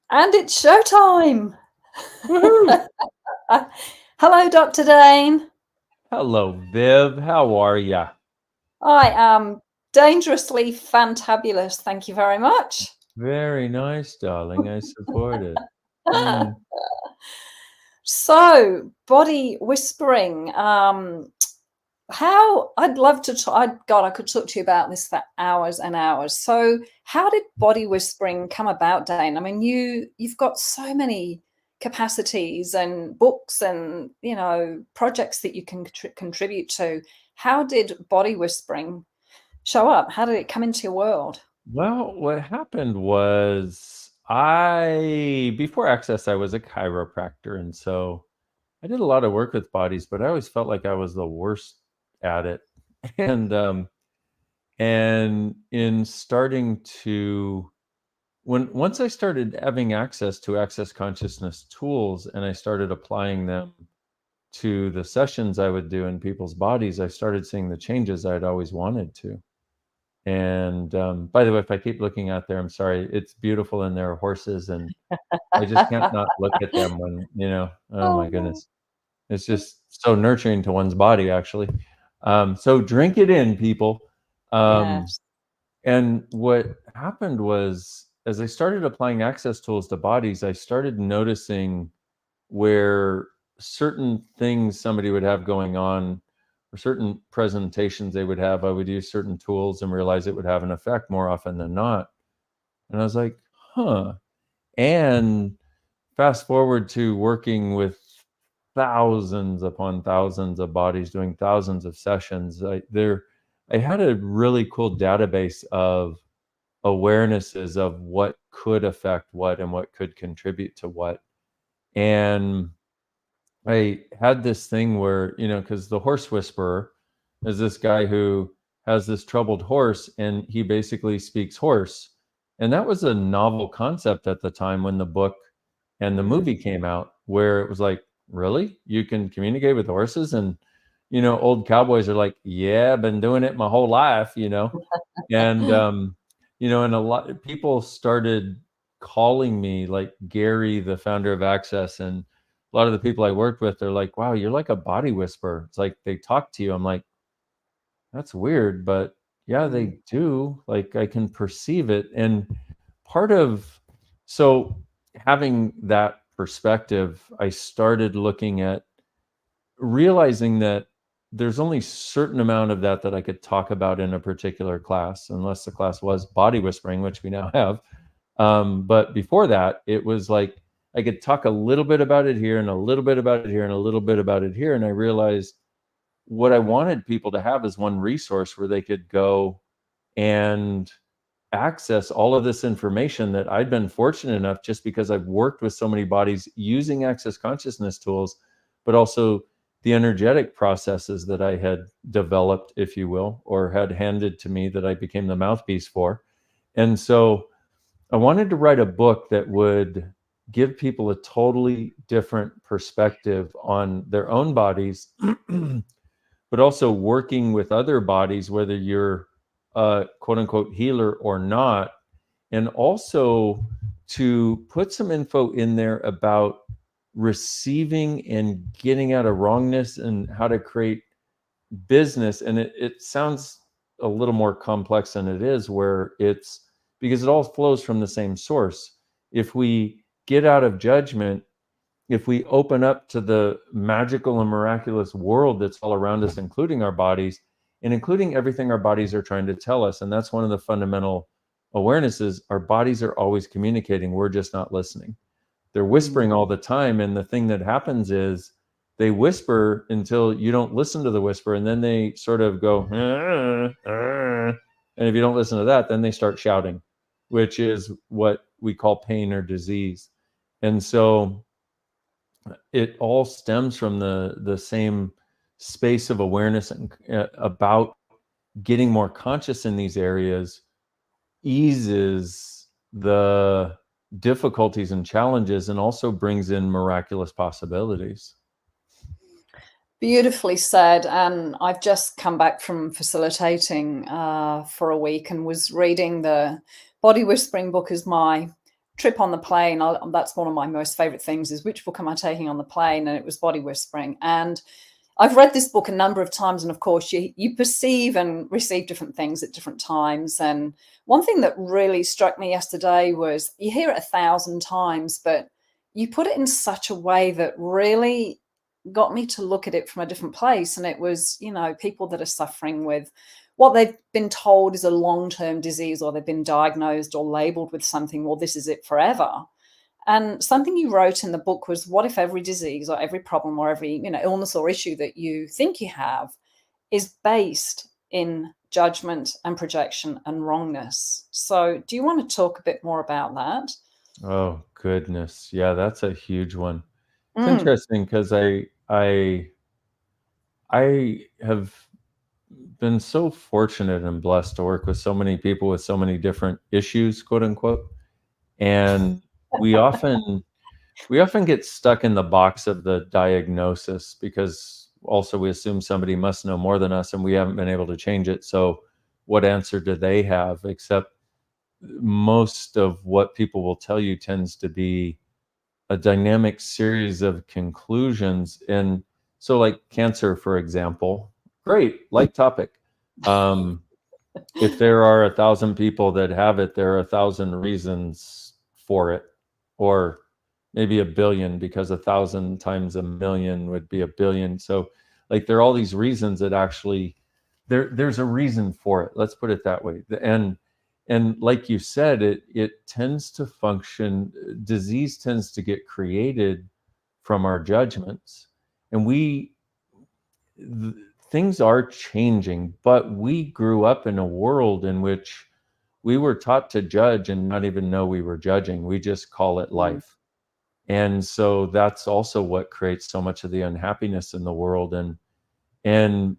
And it's showtime. Woohoo! Hello, Dr. Dane. Hello, Viv. How are ya? I am dangerously fantabulous. Thank you very much. Very nice, darling. I support it. Mm. So, body whispering. How I'd love to God, I could talk to you about this for hours and hours. So, how did body whispering come about, Dane? I mean, you've got so many capacities and books and projects that you can contribute to. How did body whispering show up? How did it come into your world? Well, what happened was before Access, I was a chiropractor. And so I did a lot of work with bodies, but I always felt like I was the worst at it. And, and in starting to, once I started having access to Access Consciousness tools and I started applying them to the sessions I would do in people's bodies, I started seeing the changes I'd always wanted to. And by the way, if I keep looking out there, I'm sorry. It's beautiful and there are horses, and I just can't not look at them oh my Oh, goodness. It's just so nurturing to one's body, actually. So drink it in, people. Um, yes. and what happened was, as I started applying access tools to bodies, I started noticing where certain things somebody would have going on or certain presentations they would have, I would use certain tools and realize it would have an effect more often than not. And I was like, huh. And fast forward to working with thousands upon thousands of bodies, doing thousands of sessions. I had a really cool database of awarenesses of what could affect what and what could contribute to what. And I had this thing where, because the horse whisperer is this guy who has this troubled horse and he basically speaks horse. And that was a novel concept at the time when the book and the Mm. movie came out, where it was like, really? You can communicate with horses? And, old cowboys are like, yeah, I've been doing it my whole life. And, and a lot of people started calling me like Gary, the founder of Access, and a lot of the people I worked with, they're like, wow, you're like a body whisperer. It's like they talk to you. I'm like, that's weird, but yeah, Mm. they do. Like I can perceive it. And part of, so having that perspective, I started looking at realizing that there's only certain amount of that I could talk about in a particular class, unless the class was body whispering, which we now have. But before that, it was like I could talk a little bit about it here and a little bit about it here and a little bit about it here. And I realized what I wanted people to have is one resource where they could go and access all of this information that I'd been fortunate enough, just because I've worked with so many bodies using Access Consciousness tools, but also the energetic processes that I had developed, if you will, or had handed to me that I became the mouthpiece for. And so I wanted to write a book that would give people a totally different perspective on their own bodies, but also working with other bodies, whether you're a quote unquote healer or not. And also to put some info in there about receiving and getting out of wrongness and how to create business. And it sounds a little more complex than it is, where it's because it all flows from the same source. If we get out of judgment, if we open up to the magical and miraculous world that's all around us, including our bodies and including everything our bodies are trying to tell us. And that's one of the fundamental awarenesses. Our bodies are always communicating. We're just not listening. They're whispering all Mm. the time. And the thing that happens is they whisper until you don't listen to the whisper. And then they sort of go, and if you don't listen to that, then they start shouting, which is what we call pain or disease. And so it all stems from the same space of awareness and about getting more conscious in these areas eases the difficulties and challenges and also brings in miraculous possibilities. Beautifully said. And I've just come back from facilitating for a week and was reading the Body Whispering book as my trip on the plane, that's one of my most favorite things, is which book am I taking on the plane? And it was Body Whispering. And I've read this book a number of times, and of course, you perceive and receive different things at different times. And one thing that really struck me yesterday was, you hear it 1,000 times, but you put it in such a way that really got me to look at it from a different place. And it was, people that are suffering with what they've been told is a long-term disease, or they've been diagnosed or labeled with something, well, this is it forever. And something you wrote in the book was, what if every disease or every problem or every, illness or issue that you think you have is based in judgment and projection and wrongness? So do you want to talk a bit more about that? Oh, goodness. Yeah, that's a huge one. It's interesting because I have been so fortunate and blessed to work with so many people with so many different issues, quote unquote. And we often get stuck in the box of the diagnosis, because also we assume somebody must know more than us and we haven't been able to change it. So what answer do they have? Except most of what people will tell you tends to be a dynamic series of conclusions. And so, like cancer, for example, great, light topic. If there are 1,000 people that have it, there are 1,000 reasons for it, or maybe 1,000,000,000, because 1,000 times 1,000,000 would be 1,000,000,000. So, like, there are all these reasons that actually there's a reason for it. Let's put it that way. And like you said, it tends to function. Disease tends to get created from our judgments, and things are changing, but we grew up in a world in which we were taught to judge and not even know we were judging. We just call it life. And so that's also what creates so much of the unhappiness in the world. And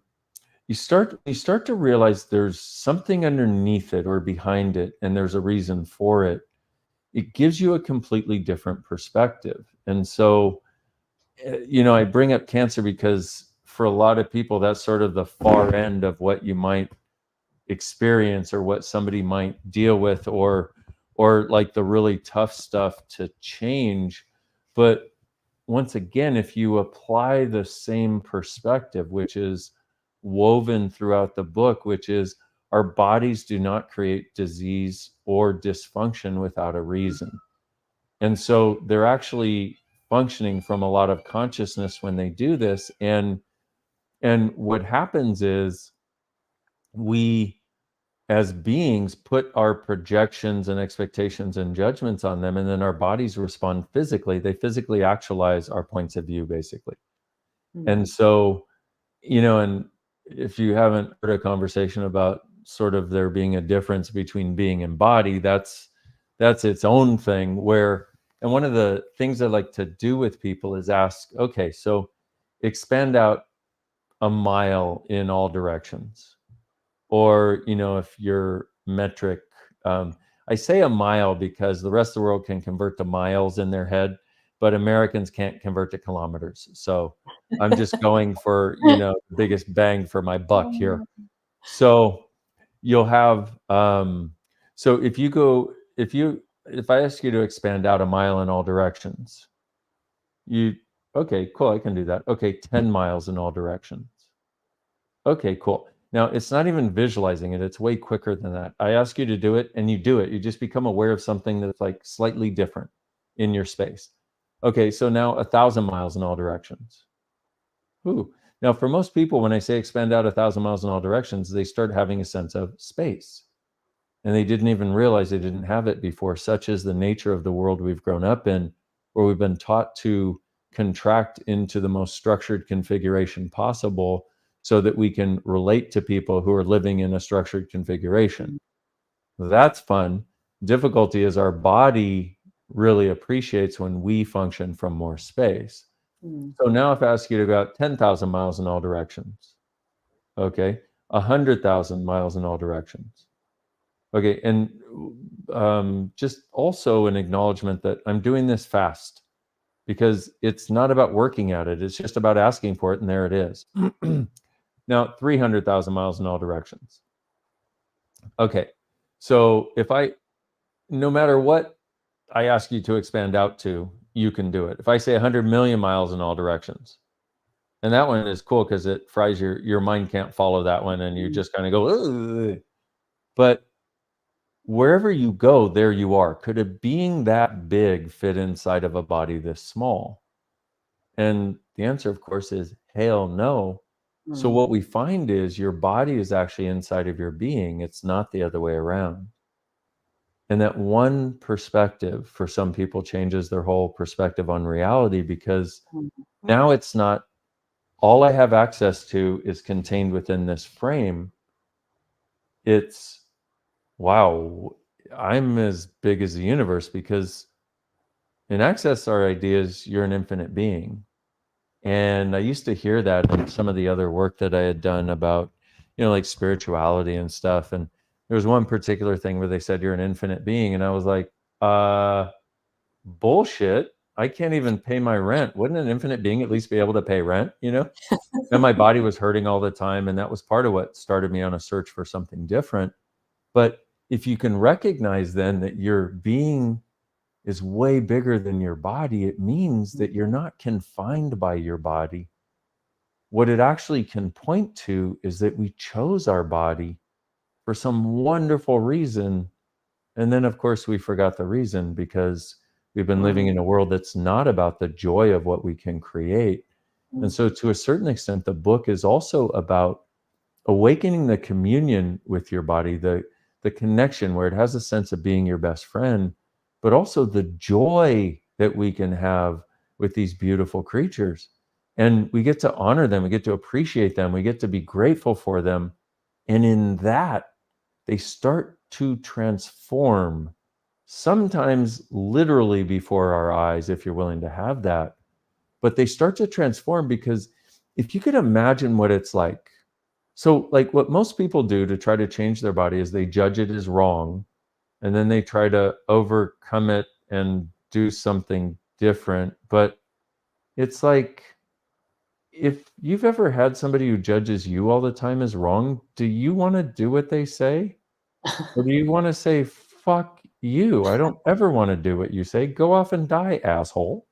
you start to realize there's something underneath it or behind it, and there's a reason for it. It gives you a completely different perspective. And so, I bring up cancer because for a lot of people, that's sort of the far end of what you might experience, or what somebody might deal with, or like the really tough stuff to change. But once again, if you apply the same perspective, which is woven throughout the book, which is, our bodies do not create disease or dysfunction without a reason. And so they're actually functioning from a lot of consciousness when they do this. And what happens is, we as beings put our projections and expectations and judgments on them, and then our bodies respond physically. They physically actualize our points of view, basically. And so, and if you haven't heard a conversation about sort of there being a difference between being and body, that's its own thing. And one of the things I like to do with people is ask, okay, so expand out a mile in all directions. Or, if you're metric, I say a mile because the rest of the world can convert to miles in their head, but Americans can't convert to kilometers. So I'm just going for, the biggest bang for my buck here. So you'll have, so if I ask you to expand out a mile in all directions, okay, cool, I can do that. Okay, 10 miles in all directions. Okay, cool. Now, it's not even visualizing it. It's way quicker than that. I ask you to do it, and you do it. You just become aware of something that's like slightly different in your space. Okay, so now 1,000 miles in all directions. Ooh. Now, for most people, when I say expand out 1,000 miles in all directions, they start having a sense of space. And they didn't even realize they didn't have it before. Such is the nature of the world we've grown up in, where we've been taught to contract into the most structured configuration possible, so that we can relate to people who are living in a structured configuration. That's fun. Difficulty is, our body really appreciates when we function from more space. So now if I ask you to go out 10,000 miles in all directions, okay, 100,000 miles in all directions. Okay, and just also an acknowledgement that I'm doing this fast, because it's not about working at it. It's just about asking for it, and there it is. Now, 300,000 miles in all directions. Okay, so no matter what I ask you to expand out to, you can do it. If I say 100 million miles in all directions, and that one is cool because it fries your mind can't follow that one, and you just kind of go, ugh. But wherever you go, there you are. Could a being that big fit inside of a body this small? And the answer, of course, is hell no. So what we find is your body is actually inside of your being. It's not the other way around. And that one perspective for some people changes their whole perspective on reality, because now it's not all I have access to is contained within this frame. It's, wow, I'm as big as the universe, because in Access Our Ideas, you're an infinite being. And I used to hear that in some of the other work that I had done about, like spirituality and stuff. And there was one particular thing where they said you're an infinite being. And I was like, bullshit. I can't even pay my rent. Wouldn't an infinite being at least be able to pay rent, And my body was hurting all the time. And that was part of what started me on a search for something different. But if you can recognize then that your being is way bigger than your body, it means that you're not confined by your body. What it actually can point to is that we chose our body for some wonderful reason. And then, of course, we forgot the reason because we've been living in a world that's not about the joy of what we can create. And so, to a certain extent, the book is also about awakening the communion with your body, the connection where it has a sense of being your best friend, but also the joy that we can have with these beautiful creatures. And we get to honor them, we get to appreciate them, we get to be grateful for them. And in that, they start to transform, sometimes literally before our eyes, if you're willing to have that. But they start to transform because if you could imagine what it's like. So, like, what most people do to try to change their body is they judge it as wrong, and then they try to overcome it and do something different. But it's like, if you've ever had somebody who judges you all the time as wrong, do you want to do what they say? Or do you want to say, fuck you, I don't ever want to do what you say, go off and die, asshole?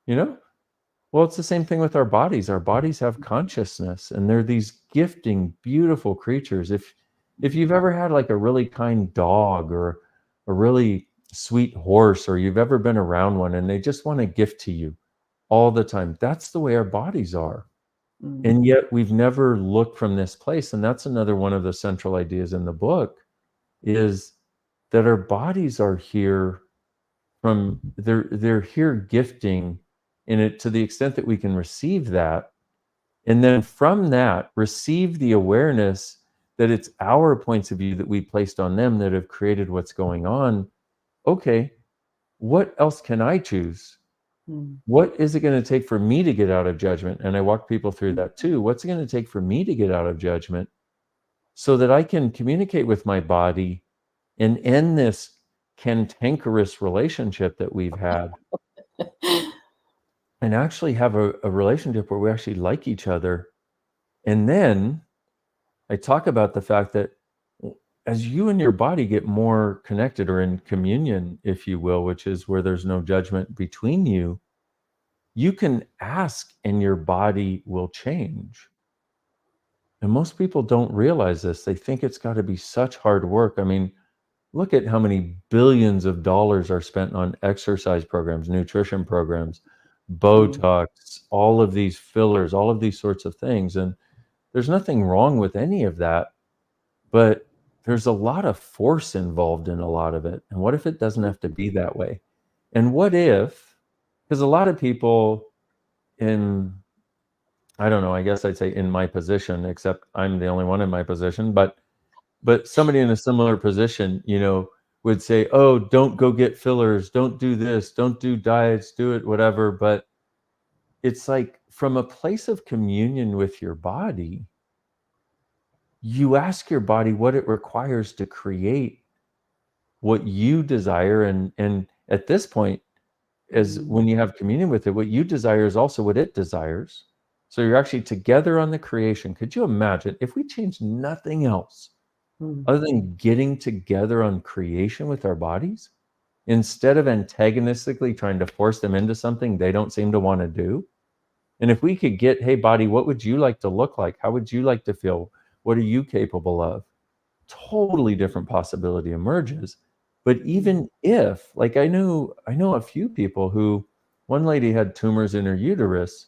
Well, it's the same thing with our bodies. Our bodies have consciousness, and they're these gifting, beautiful creatures. If you've ever had like a really kind dog or a really sweet horse, or you've ever been around one and they just want to gift to you all the time, that's the way our bodies are. And yet we've never looked from this place. And that's another one of the central ideas in the book, is that our bodies are here from, they're here gifting in it to the extent that we can receive that. And then from that, receive the awareness that it's our points of view that we placed on them that have created what's going on. Okay, what else can I choose? What is it going to take for me to get out of judgment? And I walk people through that too. What's it going to take for me to get out of judgment so that I can communicate with my body and end this cantankerous relationship that we've had and actually have a relationship where we actually like each other? And then I talk about the fact that as you and your body get more connected, or in communion, if you will, which is where there's no judgment between you, you can ask and your body will change. And most people don't realize this. They think it's got to be such hard work. I mean, look at how many billions of dollars are spent on exercise programs, nutrition programs, Botox, all of these fillers, all of these sorts of things. And there's nothing wrong with any of that, but there's a lot of force involved in a lot of it. And what if it doesn't have to be that way? And what if, because a lot of people I don't know, I guess I'd say in my position, except I'm the only one in my position, but somebody in a similar position, would say, oh, don't go get fillers, don't do this, don't do diets, do it, whatever. But it's like, from a place of communion with your body, you ask your body what it requires to create what you desire. And at this point, as when you have communion with it, what you desire is also what it desires. So you're actually together on the creation. Could you imagine if we changed nothing else other than getting together on creation with our bodies? instead of antagonistically trying to force them into something they don't seem to want to do. And if we could get, hey, body, what would you like to look like? How would you like to feel? What are you capable of? Totally different possibility emerges. But even if, like, I know a few people who, one lady had tumors in her uterus,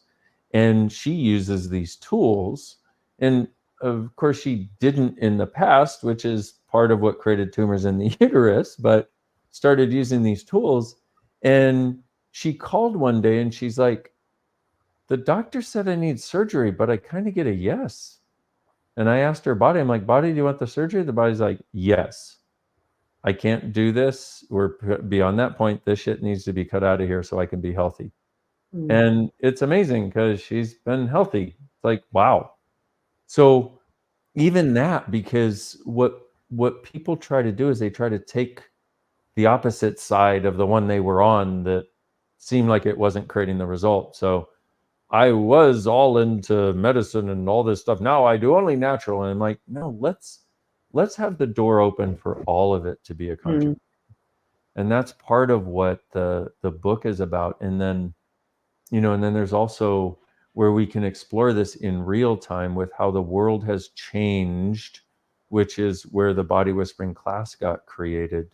and she uses these tools. And of course, she didn't in the past, which is part of what created tumors in the uterus, but started using these tools. And she called one day and she's like, the doctor said I need surgery, but I kind of get a yes. And I asked her body, I'm like, body, do you want the surgery? The body's like, yes. I can't do this. We're beyond that point. This shit needs to be cut out of here so I can be healthy. And it's amazing because she's been healthy. It's like, wow. So even that, because what people try to do is they try to take the opposite side of the one they were on that seemed like it wasn't creating the result. So I was all into medicine and all this stuff. Now I do only natural. And I'm like, no, let's have the door open for all of it to be a contribution. And that's part of what the book is about. And then, and then there's also where we can explore this in real time with how the world has changed, which is where the Body Whispering class got created,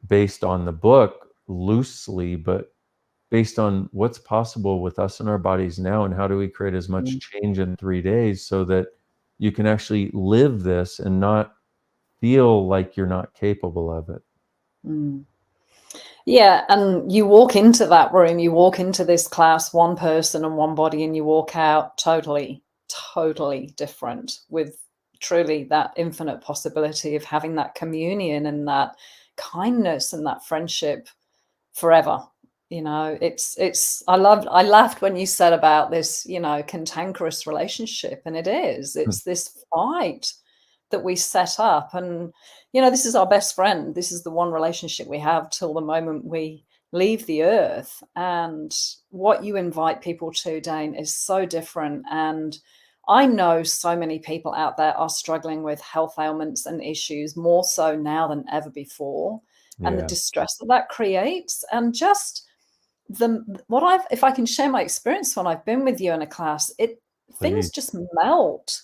based on the book loosely, but based on what's possible with us and our bodies now, and how do we create as much change in 3 days so that you can actually live this and not feel like you're not capable of it. Yeah, and you walk into that room, you walk into this class, one person and one body, and you walk out totally different, with truly that infinite possibility of having that communion and that kindness and that friendship forever. I laughed when you said about this, cantankerous relationship, and it's this fight that we set up. And this is our best friend. This is the one relationship we have till the moment we leave the earth. And what you invite people to, Dane, is so different. And I know so many people out there are struggling with health ailments and issues, more so now than ever before. And the distress that creates, and just if I can share my experience when I've been with you in a class, things just melt.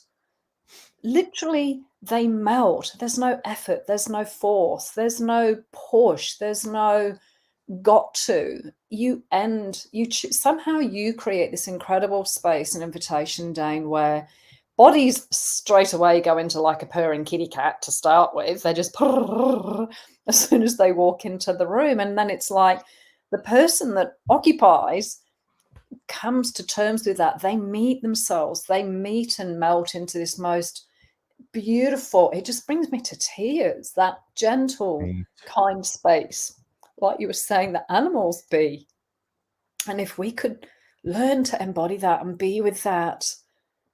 Literally, they melt. There's no effort, there's no force, there's no push, there's no got to. Somehow you create this incredible space and invitation, Dane, where bodies straight away go into like a purring kitty cat to start with. They just as soon as they walk into the room. And then it's like the person that occupies comes to terms with that. They meet themselves. They meet and melt into this most beautiful, it just brings me to tears, that gentle, kind space, like you were saying, the animals be. And if we could learn to embody that and be with that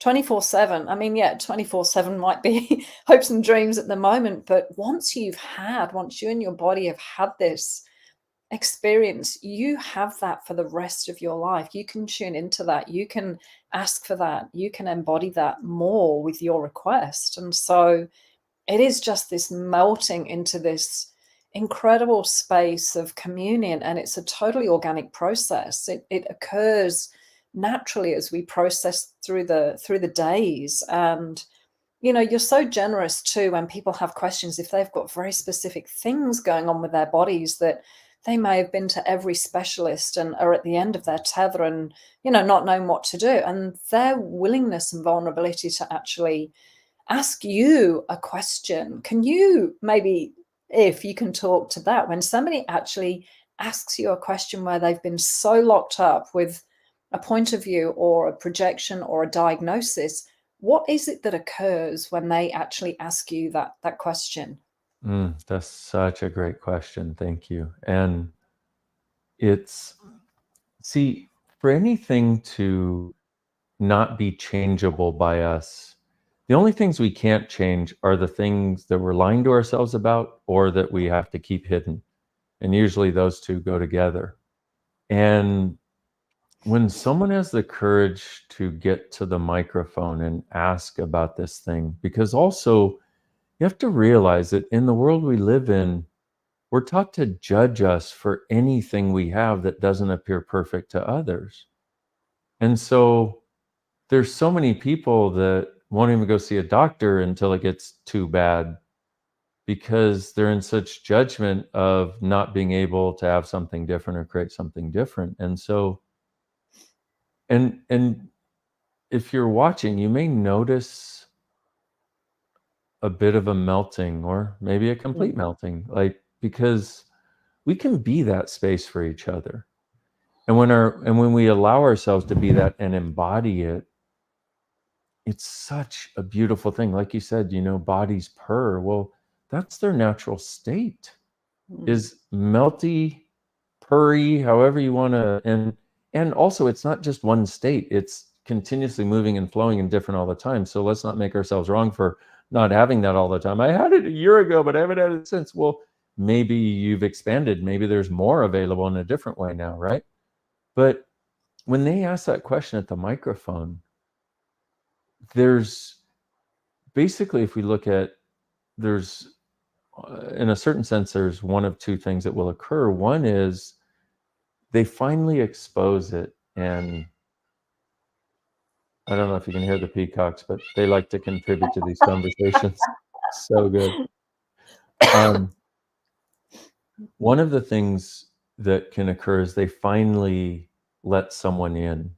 24/7, 24/7 might be hopes and dreams at the moment, but once you and your body have had this experience, you have that for the rest of your life. You can tune into that, you can ask for that, you can embody that more with your request. And so it is just this melting into this incredible space of communion, and it's a totally organic process. It occurs naturally as we process through the days. And you're so generous too when people have questions, if they've got very specific things going on with their bodies that they may have been to every specialist and are at the end of their tether and, not knowing what to do. And their willingness and vulnerability to actually ask you a question. Can you maybe, if you can talk to that, when somebody actually asks you a question where they've been so locked up with a point of view or a projection or a diagnosis, what is it that occurs when they actually ask you that question? That's such a great question. Thank you. And for anything to not be changeable by us, the only things we can't change are the things that we're lying to ourselves about or that we have to keep hidden. And usually those two go together. And when someone has the courage to get to the microphone and ask about this thing, because also you have to realize that in the world we live in, we're taught to judge us for anything we have that doesn't appear perfect to others. And so there's so many people that won't even go see a doctor until it gets too bad, because they're in such judgment of not being able to have something different or create something different. And so, and if you're watching, you may notice a bit of a melting, or maybe a complete melting, like, because we can be that space for each other. And when we allow ourselves to be that and embody it, it's such a beautiful thing. Like you said, bodies purr. Well, that's their natural state, is melty, purry, however you want to. And also, it's not just one state. It's continuously moving and flowing and different all the time. So let's not make ourselves wrong for not having that all the time. I had it a year ago, but I haven't had it since. Well, maybe you've expanded. Maybe there's more available in a different way now, right? But when they ask that question at the microphone, there's basically, if we look at, there's, in a certain sense, there's one of two things that will occur. One is they finally expose it. And I don't know if you can hear the peacocks, but they like to contribute to these conversations. So good. One of the things that can occur is they finally let someone in.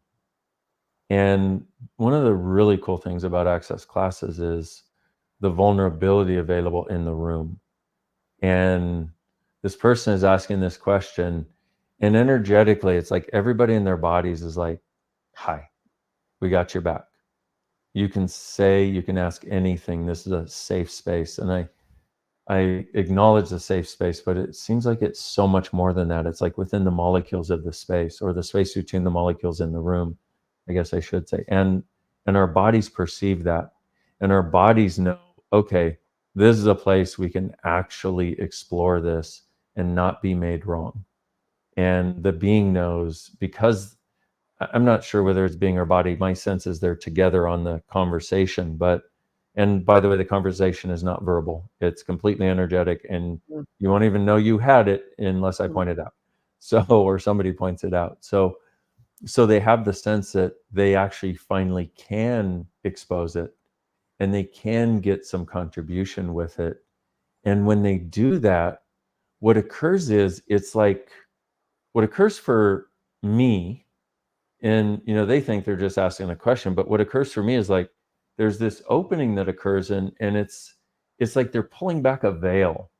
And one of the really cool things about Access classes is the vulnerability available in the room. And this person is asking this question, and energetically, it's like everybody in their bodies is like, hi, we got your back. You can ask anything. This is a safe space. And I acknowledge the safe space, but it seems like it's so much more than that. It's like within the molecules of the space, or the space between the molecules in the room, I guess I should say. And our bodies perceive that. And our bodies know, okay, this is a place we can actually explore this and not be made wrong. And the being knows, because I'm not sure whether it's being or body, my sense is they're together on the conversation. And by the way, the conversation is not verbal. It's completely energetic, and you won't even know you had it unless I point it out. So, or somebody points it out. So they have the sense that they actually finally can expose it, and they can get some contribution with it. And when they do that, what occurs is, it's like, what occurs for me, and they think they're just asking a question, but what occurs for me is like, there's this opening that occurs, and it's like they're pulling back a veil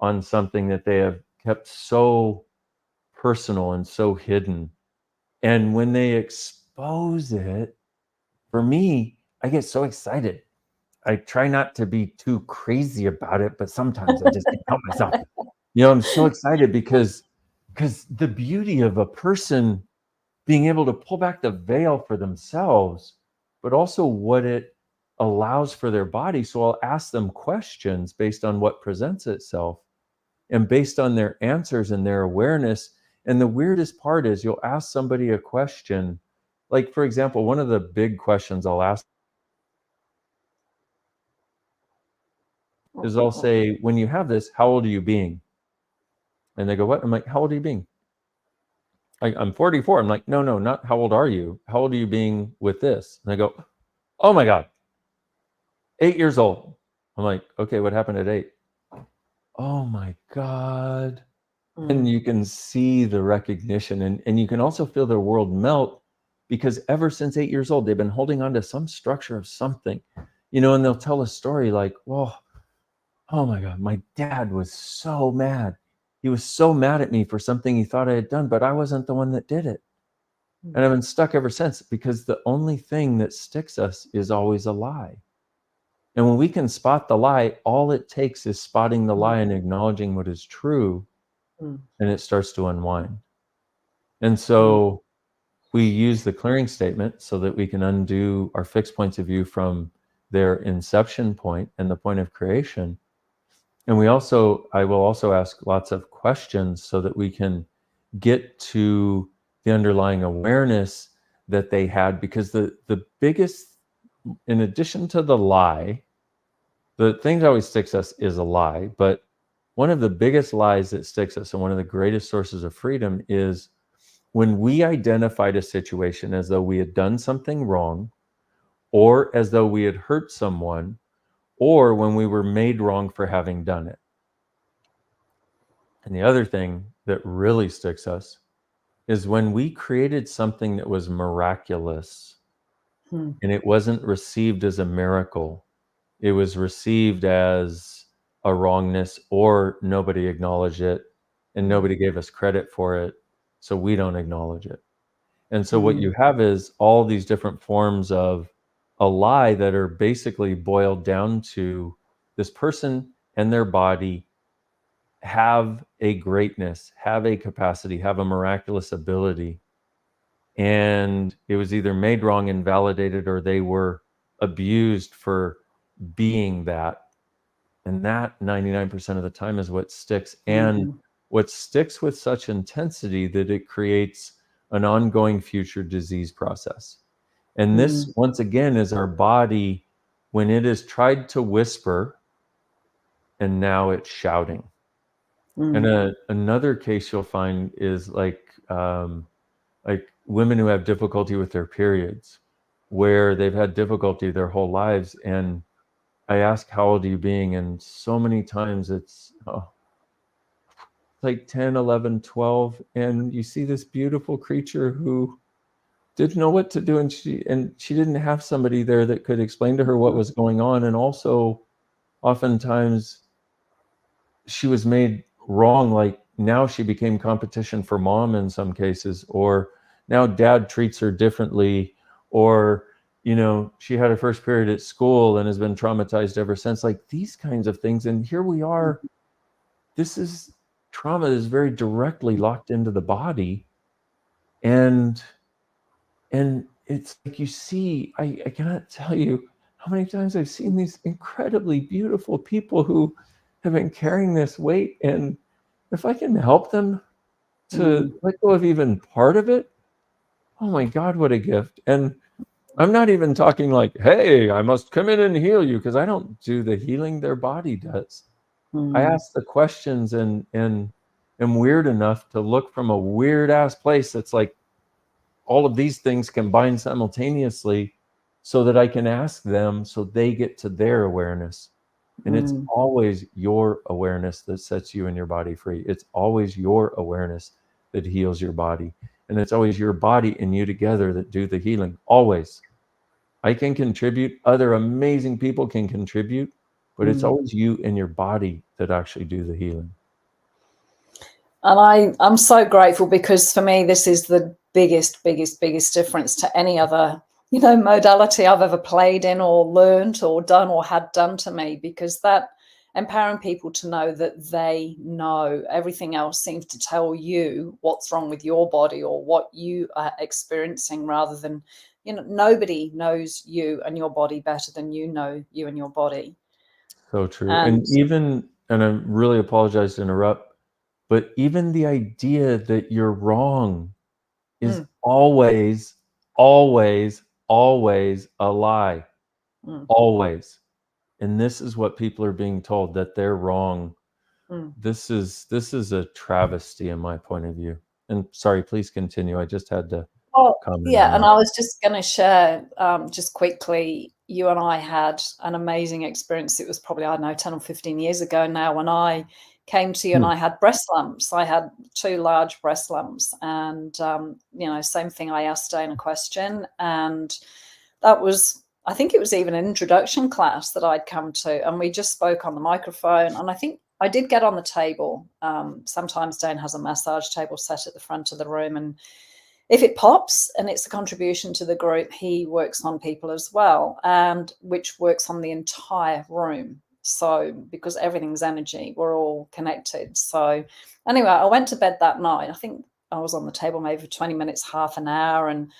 on something that they have kept so personal and so hidden. And when they expose it, for me, I get so excited. I try not to be too crazy about it, but sometimes I just can't help myself. I'm so excited because the beauty of a person being able to pull back the veil for themselves, but also what it allows for their body. So I'll ask them questions based on what presents itself and based on their answers and their awareness. And the weirdest part is, you'll ask somebody a question, like, for example, one of the big questions I'll ask is, I'll say, when you have this, how old are you being? And they go, what? I'm like, how old are you being? I'm 44. I'm like, no, not how old are you? How old are you being with this? And they go, oh my God, 8 years old. I'm like, okay, what happened at 8? Oh my God. And you can see the recognition, and you can also feel their world melt, because ever since 8 years old, they've been holding on to some structure of something, and they'll tell a story like, well, oh my God, my dad was so mad. He was so mad at me for something he thought I had done, but I wasn't the one that did it. And I've been stuck ever since, because the only thing that sticks us is always a lie. And when we can spot the lie, all it takes is spotting the lie and acknowledging what is true, and it starts to unwind. And so we use the clearing statement so that we can undo our fixed points of view from their inception point and the point of creation. And I will also ask lots of questions so that we can get to the underlying awareness that they had, because the biggest, in addition to the lie, the thing that always sticks us is a lie, but one of the biggest lies that sticks us and one of the greatest sources of freedom is when we identified a situation as though we had done something wrong, or as though we had hurt someone, or when we were made wrong for having done it. And the other thing that really sticks us is when we created something that was miraculous and it wasn't received as a miracle, it was received as a wrongness, or nobody acknowledged it and nobody gave us credit for it, so we don't acknowledge it. And so what you have is all these different forms of a lie that are basically boiled down to this person and their body have a greatness, have a capacity, have a miraculous ability. And it was either made wrong and validated, or they were abused for being that. And that 99% of the time is what sticks. And what sticks with such intensity that it creates an ongoing future disease process. And this, once again, is our body when it is tried to whisper and now it's shouting. And another case you'll find is like women who have difficulty with their periods, where they've had difficulty their whole lives. And I ask, how old are you being? And so many times it's like 10, 11, 12. And you see this beautiful creature who didn't know what to do. And she didn't have somebody there that could explain to her what was going on. And also oftentimes she was made wrong. Like now she became competition for mom in some cases, or now dad treats her differently, or, you know, she had her first period at school and has been traumatized ever since, like these kinds of things. And here we are, this is trauma is very directly locked into the body. And it's like, you see, I cannot tell you how many times I've seen these incredibly beautiful people who have been carrying this weight. And if I can help them to let go of even part of it, oh my God, what a gift. And I'm not even talking like, hey, I must come in and heal you, because I don't do the healing, their body does. I ask the questions and am weird enough to look from a weird ass place that's like all of these things combined simultaneously, so that I can ask them so they get to their awareness. And it's always your awareness that sets you and your body free. It's always your awareness that heals your body. And it's always your body and you together that do the healing. Always. I can contribute. Other amazing people can contribute. But it's always you and your body that actually do the healing. And I'm so grateful, because for me, this is the biggest difference to any other, you know, modality I've ever played in or learned or done or had done to me, because that empowering people to know that they know. Everything else seems to tell you what's wrong with your body or what you are experiencing, rather than, you know, nobody knows you and your body better than you know you and your body. So true. And I really apologize to interrupt, but even the idea that you're wrong is always a lie. Always. And this is what people are being told, that they're wrong. This is a travesty in my point of view. And sorry, please continue. I just had to comment. Yeah, and I was just going to share just quickly, you and I had an amazing experience. It was probably, I don't know, 10 or 15 years ago now, when I came to you and I had breast lumps. I had 2 large breast lumps, and, you know, same thing. I asked Dane a question, and that was, I think it was even an introduction class that I'd come to, and we just spoke on the microphone. And I think I did get on the table. Sometimes Dane has a massage table set at the front of the room, and if it pops and it's a contribution to the group, he works on people as well, and which works on the entire room. So, because everything's energy, we're all connected. So anyway, I went to bed that night. I think I was on the table maybe for 20 minutes, half an hour. And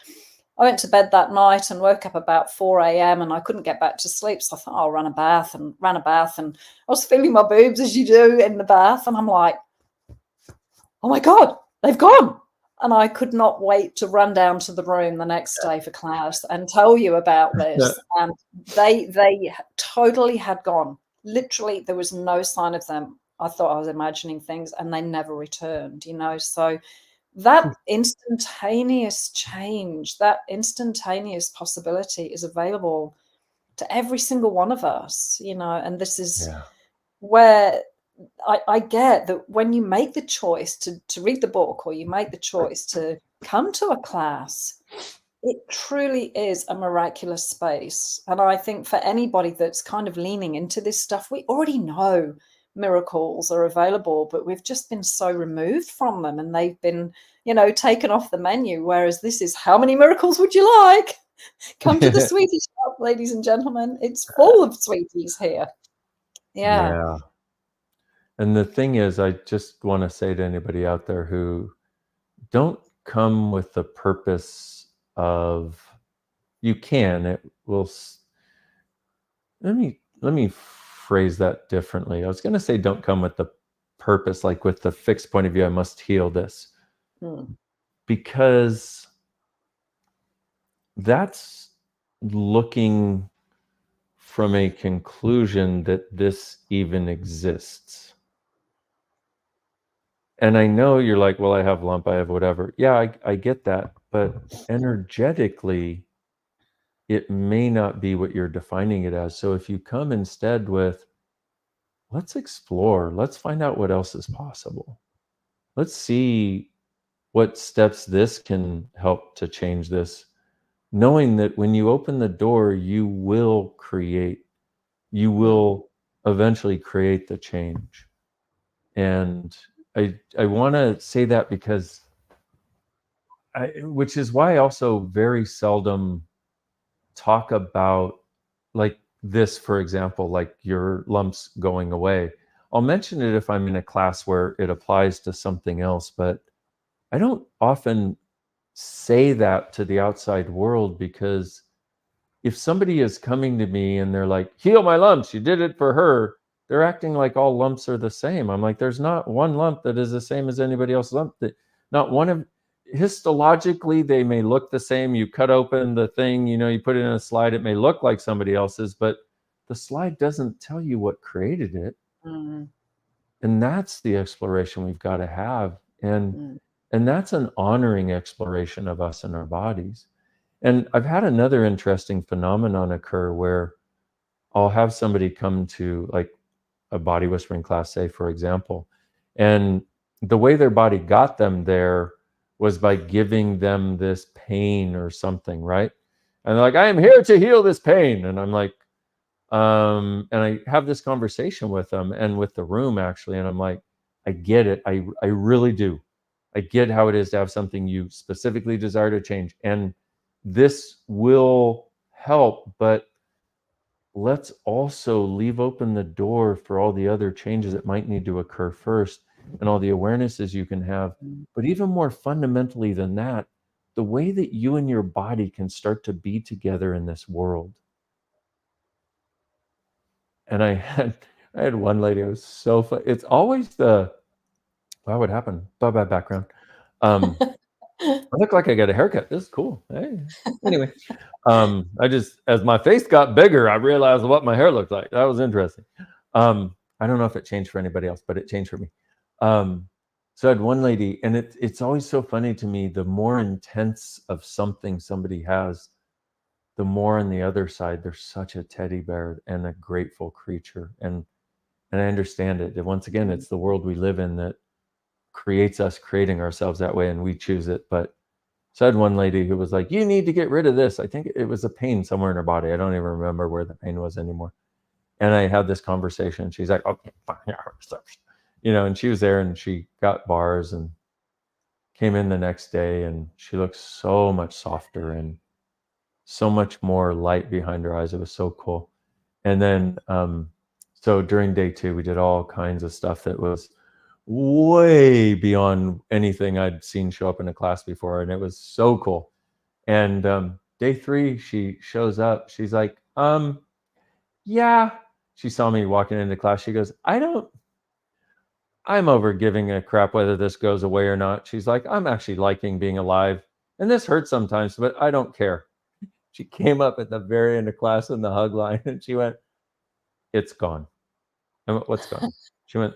I went to bed that night and woke up about 4 a.m. and I couldn't get back to sleep. So I thought, I'll ran a bath. And I was feeling my boobs, as you do in the bath. And I'm like, oh my God, they've gone. And I could not wait to run down to the room the next day for class and tell you about this. And they totally had gone. Literally, there was no sign of them. I thought I was imagining things, and they never returned, you know? So that instantaneous change, that instantaneous possibility is available to every single one of us, you know, and this is Yeah. where I get that when you make the choice to read the book, or you make the choice to come to a class, it truly is a miraculous space. And I think for anybody that's kind of leaning into this stuff, we already know miracles are available, but we've just been so removed from them, and they've been, you know, taken off the menu. Whereas this is, how many miracles would you like? Come to the sweetie shop, ladies and gentlemen. It's full of sweeties here. Yeah. Yeah. And the thing is, I just want to say to anybody out there who don't come with the purpose of, you can, it will, let me phrase that differently. I was going to say, don't come with the purpose, like with the fixed point of view, I must heal this. Because that's looking from a conclusion that this even exists. And I know you're like, well, I have lump, I have whatever. Yeah, I get that. But energetically, it may not be what you're defining it as. So if you come instead with, let's explore, let's find out what else is possible. Let's see what steps this can help to change this. Knowing that when you open the door, you will eventually create the change. And I want to say that because which is why I also very seldom talk about, like this, for example, like your lumps going away. I'll mention it if I'm in a class where it applies to something else, but I don't often say that to the outside world, because if somebody is coming to me and they're like, heal my lumps, you did it for her, they're acting like all lumps are the same. I'm like, there's not one lump that is the same as anybody else's lump. That not one of, histologically, they may look the same. You cut open the thing, you know, you put it in a slide, it may look like somebody else's, but the slide doesn't tell you what created it. And that's the exploration we've got to have. And that's an honoring exploration of us and our bodies. And I've had another interesting phenomenon occur where I'll have somebody come to like a body whispering class, say, for example, and the way their body got them there was by giving them this pain or something, right? And they're like, I am here to heal this pain. And I'm like, and I have this conversation with them and with the room actually, and I'm like, I get it. I really do. I get how it is to have something you specifically desire to change. And this will help, but let's also leave open the door for all the other changes that might need to occur first, and all the awarenesses you can have. But even more fundamentally than that, the way that you and your body can start to be together in this world. And I had one lady, it was so fun. It's always the, wow, what happened? Bye-bye background. I look like I got a haircut. This is cool. Hey. Anyway, I just, as my face got bigger, I realized what my hair looked like. That was interesting. I don't know if it changed for anybody else, but it changed for me. So I had one lady, and it's always so funny to me, the more intense of something somebody has, the more on the other side, they're such a teddy bear and a grateful creature. And I understand it. And once again, it's the world we live in that creates us creating ourselves that way, and we choose it. But so I had one lady who was like, you need to get rid of this. I think it was a pain somewhere in her body. I don't even remember where the pain was anymore. And I had this conversation. She's like, okay, fine. Yeah. You know, and she was there and she got bars and came in the next day, and she looked so much softer and so much more light behind her eyes. It was so cool. And then, so during day 2, we did all kinds of stuff that was way beyond anything I'd seen show up in a class before. And it was so cool. And day 3, she shows up. She's like, yeah. She saw me walking into class. She goes, I'm over giving a crap whether this goes away or not. She's like, I'm actually liking being alive. And this hurts sometimes, but I don't care. She came up at the very end of class in the hug line and she went, it's gone. I went, what's gone? She went,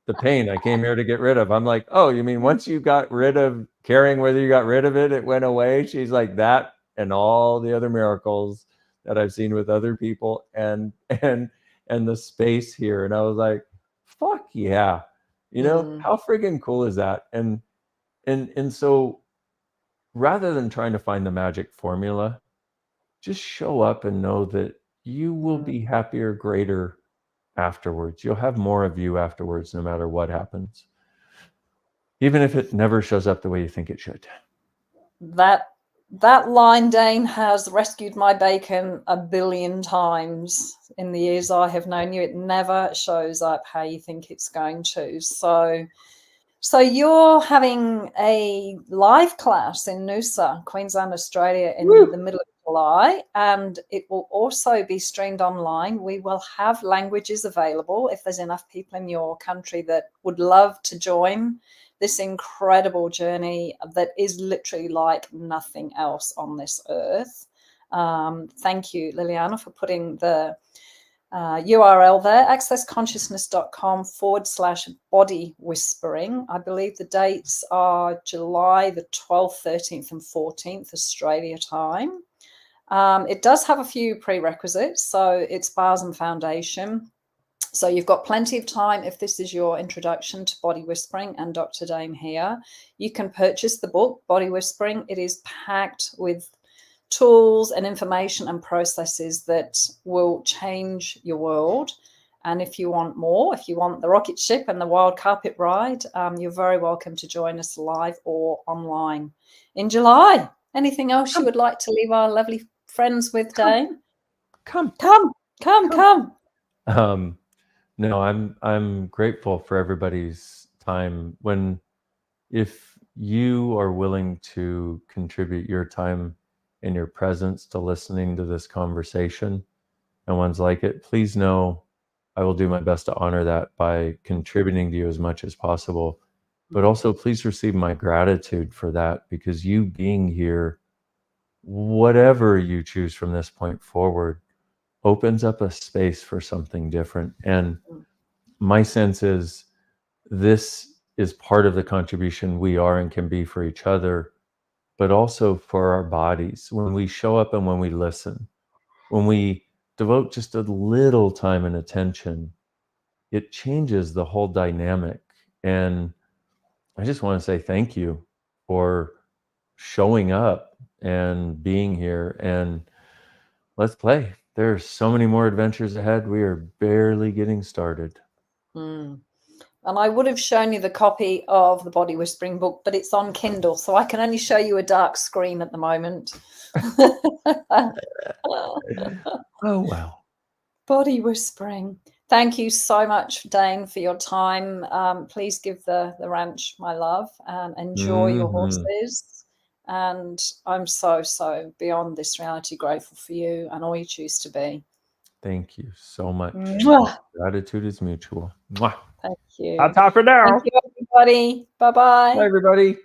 the pain I came here to get rid of. I'm like, oh, you mean once you got rid of caring whether you got rid of it, it went away? She's like, that and all the other miracles that I've seen with other people and the space here. And I was like, fuck yeah. You know, how friggin' cool is that? And so rather than trying to find the magic formula, just show up and know that you will be happier, greater afterwards. You'll have more of you afterwards, no matter what happens, even if it never shows up the way you think it should. That line, Dane, has rescued my bacon 1 billion times in the years I have known you. It never shows up how you think it's going to. So you're having a live class in Noosa, Queensland, Australia, in the middle of July, and it will also be streamed online. We will have languages available if there's enough people in your country that would love to join this incredible journey that is literally like nothing else on this earth. Thank you, Liliana, for putting the URL there, accessconsciousness.com/body whispering. I believe the dates are July the 12th, 13th and 14th, Australia time. It does have a few prerequisites. So it's bars and foundation. So you've got plenty of time if this is your introduction to body whispering and Dr. Dane here. You can purchase the book, Body Whispering. It is packed with tools and information and processes that will change your world. And if you want more, if you want the rocket ship and the wild carpet ride, you're very welcome to join us live or online in July. Anything else you would like to leave our lovely friends with, Dane? Come. No, I'm grateful for everybody's time. If you are willing to contribute your time and your presence to listening to this conversation and ones like it, please know I will do my best to honor that by contributing to you as much as possible. But also please receive my gratitude for that, because you being here, whatever you choose from this point forward, opens up a space for something different. And my sense is this is part of the contribution we are and can be for each other, but also for our bodies. When we show up and when we listen, when we devote just a little time and attention, it changes the whole dynamic. And I just want to say thank you for showing up and being here, and let's play. There's so many more adventures ahead. We are barely getting started. And I would have shown you the copy of the Body Whispering book, but it's on Kindle, so I can only show you a dark screen at the moment. Oh, well. Body Whispering. Thank you so much, Dane, for your time. Please give the ranch my love and enjoy your horses. And I'm so beyond this reality grateful for you and all you choose to be. Thank you so much. Mwah. Gratitude is mutual. Mwah. Thank you. I'll talk for now. Thank you, everybody. Bye-bye. Bye, everybody.